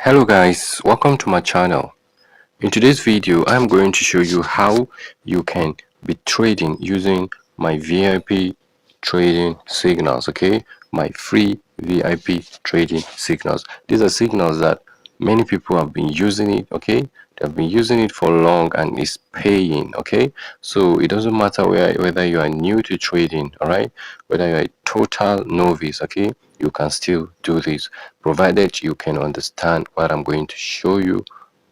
Hello guys, welcome to my channel. In today's video I'm going to show you how you can be trading using my VIP trading signals. Okay, my free VIP trading signals. These are signals that many people have been using it. Okay, they've been using it for long and it's paying. Okay, so it doesn't matter whether you are new to trading, all right, whether you're a total novice. Okay, you can still do this provided you can understand what I'm going to show you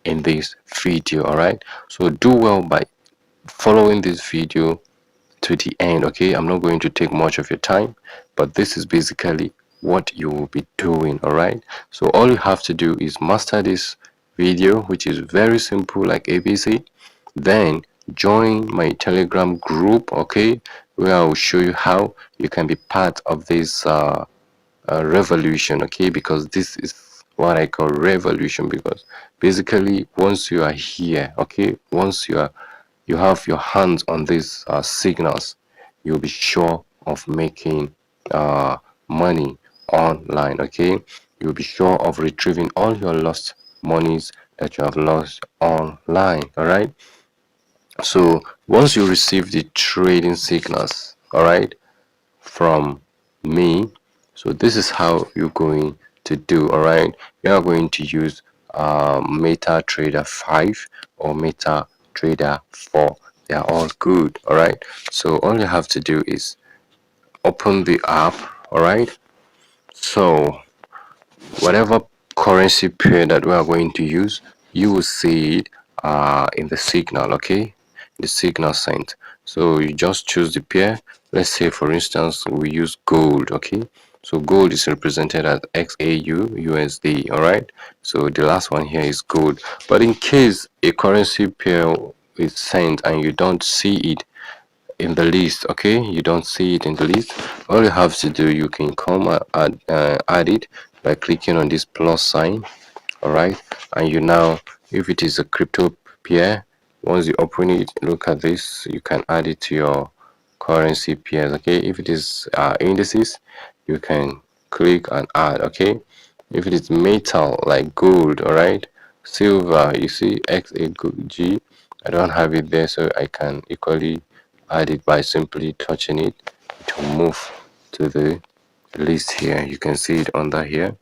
in this video. All right, so do well by following this video to the end. Okay, I'm not going to take much of your time, but this is basically what you will be doing. All right, so all you have to do is master this video, which is very simple like ABC. Then join my Telegram group, okay, where I will show you how you can be part of this revolution. Okay, because this is what I call revolution, because basically once you are here, okay, once you have your hands on these signals, you'll be sure of making money online. Okay, you'll be sure of retrieving all your lost monies that you have lost online. All right, so once you receive the trading signals, all right, from me, so this is how you're going to do. All right, you are going to use MetaTrader 5 or MetaTrader 4. They are all good. All right, so all you have to do is open the app. All right, so whatever currency pair that we are going to use, you will see it in the signal. Okay, the signal sent. So you just choose the pair. Let's say for instance we use gold. Okay, so gold is represented as XAU USD. All right, so the last one here is gold. But in case a currency pair is sent and you don't see it in the list, okay, you don't see it in the list, all you have to do, you can come add it by clicking on this plus sign. All right, and you now, if it is a crypto pair, once you open it, look at this, you can add it to your currency pairs. Okay, if it is indices, you can click and add. Okay, if it is metal like gold, all right, silver, you see XAG, I don't have it there, so I can equally add it by simply touching it. It will move to the list here. You can see it under here,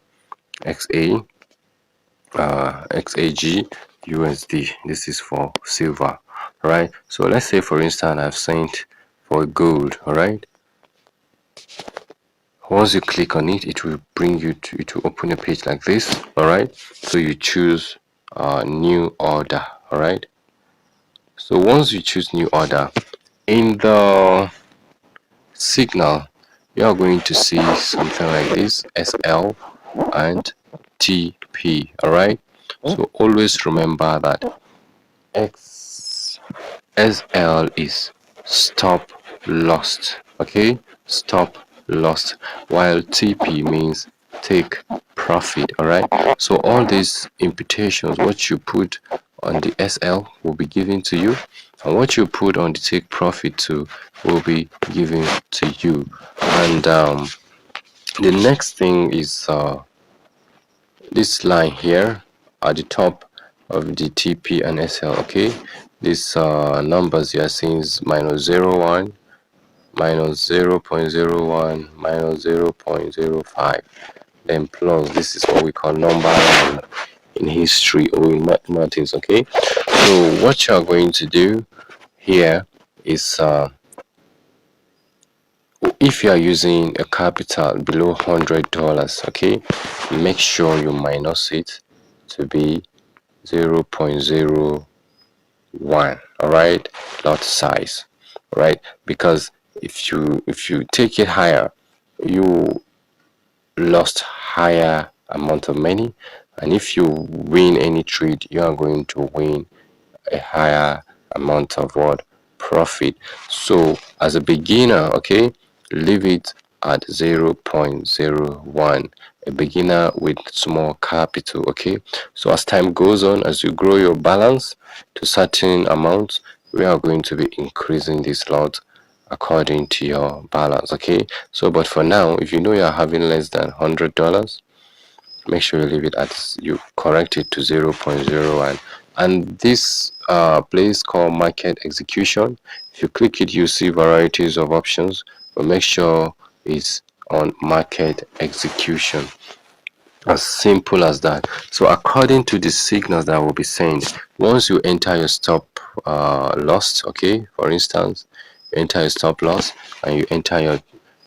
XAG USD. This is for silver. All right, so let's say for instance I've sent for gold. All right, once you click on it, it will bring you to, it will open a page like this. All right, so you choose new order. All right, so once you choose new order, in the signal you are going to see something like this, SL and TP. All right, so always remember that SL is stop lost. Okay, stop lost, while TP means take profit. All right, so all these imputations, what you put on the SL will be given to you, and what you put on the take profit to will be given to you. And the next thing is this line here at the top of the TP and SL. Okay, these numbers you are seeing is -0.1, -0.01, -0.05, then plus, this is what we call number line in history or in mathematics. Okay, so what you are going to do here is if you are using a capital below $100, okay, make sure you minus it to be 0.01. all right, lot size. All right, because if you take it higher, you lost higher amount of money, and if you win any trade, you are going to win a higher amount of what profit. So as a beginner, okay, leave it at 0.01, a beginner with small capital. Okay, so as time goes on, as you grow your balance to certain amounts, we are going to be increasing this lot according to your balance. Okay, so but for now, if you know you're having less than $100, make sure you leave it at, you correct it to 0.01. And this place called market execution, if you click it, you see varieties of options, but make sure it's on market execution. As simple as that. So according to the signals that will be sent, once you enter your stop loss, okay, for instance, you enter your stop loss and you enter your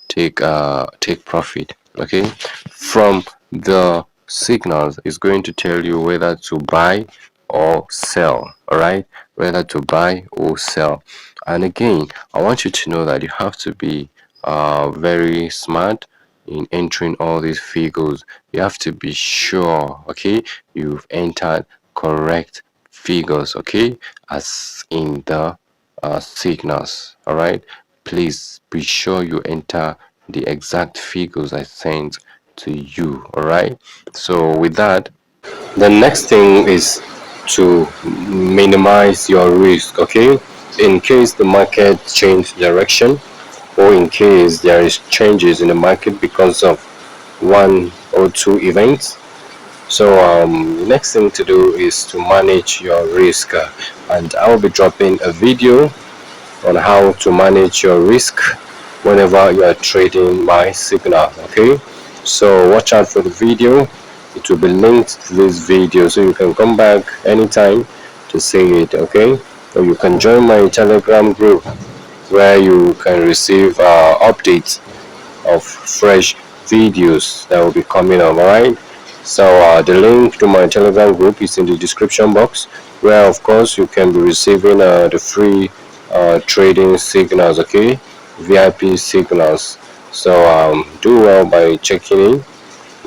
take profit, okay, from the signals is going to tell you whether to buy or sell. All right, whether to buy or sell. And again, I want you to know that you have to be very smart in entering all these figures. You have to be sure, okay, you've entered correct figures, okay, as in the signals. All right, please be sure you enter the exact figures I sent to you. All right, so with that, the next thing is to minimize your risk, okay, in case the market change direction, or in case there is changes in the market because of one or two events. So next thing to do is to manage your risk, and I will be dropping a video on how to manage your risk whenever you are trading my signal. Okay, so watch out for the video. It will be linked to this video, so you can come back anytime to see it. Okay, or you can join my Telegram group where you can receive updates of fresh videos that will be coming up. All right, so the link to my Telegram group is in the description box, where of course you can be receiving the free trading signals, okay, VIP signals. So do well by checking in,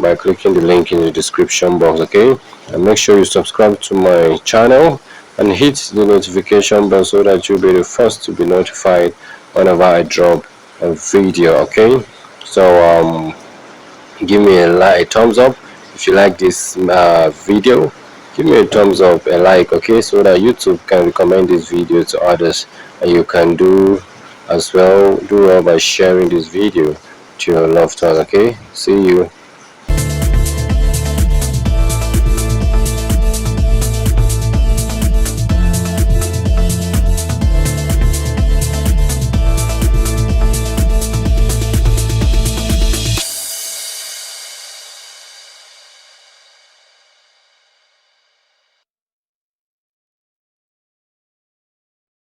by clicking the link in the description box, okay, and make sure you subscribe to my channel and hit the notification bell so that you'll be the first to be notified whenever I drop a video. Okay, so give me a thumbs up if you like this video. Give me a thumbs up, a like, okay, so that YouTube can recommend this video to others, and you can do as well, do well by sharing this video to your loved ones. Okay, see you.